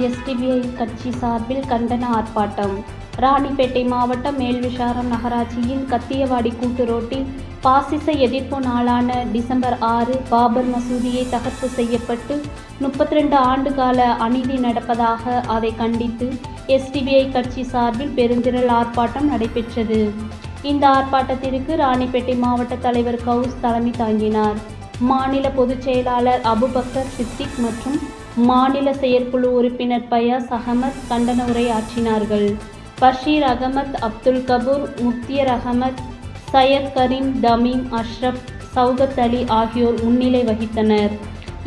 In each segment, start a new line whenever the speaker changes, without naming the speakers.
SDPI கட்சி சார்பில் கண்டன ஆர்ப்பாட்டம். ராணிப்பேட்டை மாவட்டம் மேல்விசாரம் நகராட்சியின் கத்தியவாடி கூட்டு ரோட்டில் பாசிச எதிர்ப்பு நாளான டிசம்பர் 6 பாபர் மசூதியை தகர்ப்பு செய்யப்பட்டு 32 ஆண்டுகால அநீதி நடப்பதாக அதை கண்டித்து எஸ்டிபிஐ கட்சி சார்பில் பெருந்திரள் ஆர்ப்பாட்டம் நடைபெற்றது. இந்த ஆர்ப்பாட்டத்திற்கு ராணிப்பேட்டை மாவட்ட தலைவர் கவுஸ் தலைமை தாங்கினார். மாநில பொதுச் செயலாளர் அபுபக்கர் சித்திக் மற்றும் மாநில செயற்குழு உறுப்பினர் பயாஸ் அகமத் கண்டன உரை ஆற்றினார்கள். பஷீர் அகமத், அப்துல் கபூர், முக்தியர் அகமத், சையத் கரீம், தமீம், அஷ்ரப், சௌகத் அலி ஆகியோர் முன்னிலை வகித்தனர்.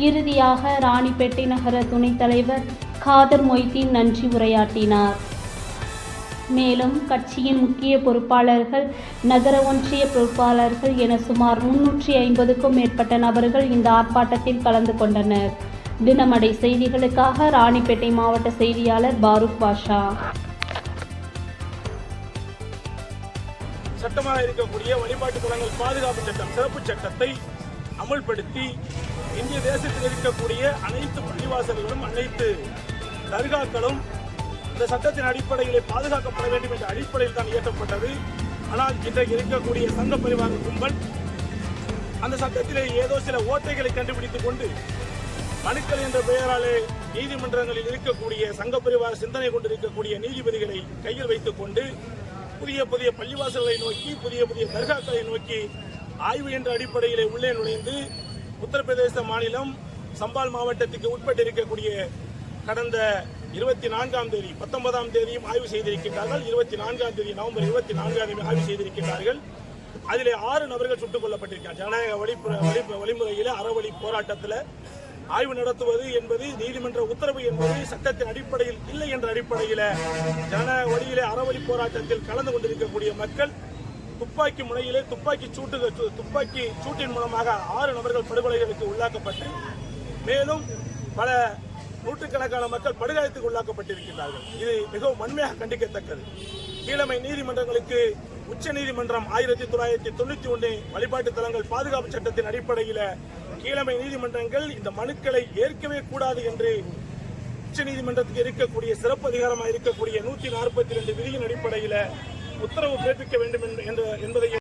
இறுதியாக ராணிப்பேட்டை நகர துணைத் தலைவர் காதர் மொய்தீன் நன்றி உரையாற்றினார். மேலும் கட்சியின் முக்கிய பொறுப்பாளர்கள், நகர ஒன்றிய பொறுப்பாளர்கள் என சுமார் 350க்கும் மேற்பட்ட நபர்கள் இந்த ஆர்ப்பாட்டத்தில் கலந்து கொண்டனர். தினமடை செய்திகளுக்காக ராணிப்பேட்டை மாவட்ட செய்தியாளர் பாரூக் பாஷா.
சட்டமாக இருக்கக்கூடிய வழிபாட்டு தலங்கள் பாதுகாப்பு சட்டம், சிறப்பு சட்டத்தை அமுல்படுத்தி இந்திய தேசத்தில் இருக்கக்கூடிய அனைத்து பள்ளிவாசல்களும் அனைத்து தர்காக்களும் இந்த சட்டத்தின் அடிப்படையிலே பாதுகாக்கப்பட வேண்டும் என்ற அடிப்படையில் தான் இயற்றப்பட்டது. ஆனால் இன்றைக்கு இருக்கக்கூடிய சங்க பரிவார கும்பல் அந்த சட்டத்திலே ஏதோ சில ஓட்டைகளை கண்டுபிடித்துக் கொண்டு மனுக்கள் என்ற பெயராலே நீதிமன்றங்களில் இருக்கக்கூடிய சங்க பரிவார சிந்தனை கொண்டிருக்கக்கூடிய நீதிபதிகளை கையில் வைத்துக் கொண்டு புதிய புதிய பள்ளிவாசல்களை நோக்கி, புதிய புதிய தர்காக்களை நோக்கி ஆய்வு என்ற அடிப்படையிலே உள்ளே நுழைந்து உத்தரப்பிரதேச மாநிலம் சம்பால் மாவட்டத்துக்கு உட்பட்டிருக்கக்கூடிய கடந்த 24ஆம் தேதி 19ஆம் தேதியும் ஆய்வு செய்திருக்கிறார்கள். 24ஆம் தேதி நவம்பர் 24ஆம் தேதி ஆய்வு செய்திருக்கிறார்கள். அதிலே 6 நபர்கள் சுட்டுக் கொல்லப்பட்டிருக்கிறார். ஜனநாயக வழிமுறையில் அறவழி போராட்டத்தில் ஆய்வு நடத்துவது என்பது நீதிமன்ற உத்தரவு என்பது சட்டத்தின் அடிப்படையில் இல்லை என்ற அடிப்படையில் ஜனநாயக வழியிலே அறவழி போராட்டத்தில் கலந்து கொண்டிருக்கக்கூடிய மக்கள் துப்பாக்கி முனையிலே துப்பாக்கி சூட்டின் மூலமாக 6 நபர்கள் படுகொலைகளுக்கு உள்ளாக்கப்பட்டு மேலும் பல நூற்றுக்கணக்கான மக்கள் படுகாயத்துக்கு உள்ளாக்கப்பட்டிருக்கிறார்கள். இது மிகவும் வன்மையாக கண்டிக்கத்தக்கது. கீழமை நீதிமன்றங்களுக்கு உச்ச நீதிமன்றம் 1991 வழிபாட்டு தலங்கள் பாதுகாப்பு சட்டத்தின் அடிப்படையில் கீழமை நீதிமன்றங்கள் இந்த மனுக்களை ஏற்கவே கூடாது என்று உச்ச நீதிமன்றத்துக்கு இருக்கக்கூடிய சிறப்பு அதிகாரமாக இருக்கக்கூடிய 142 விதியின் அடிப்படையில் உத்தரவு பிறப்பிக்க வேண்டும் என்பதை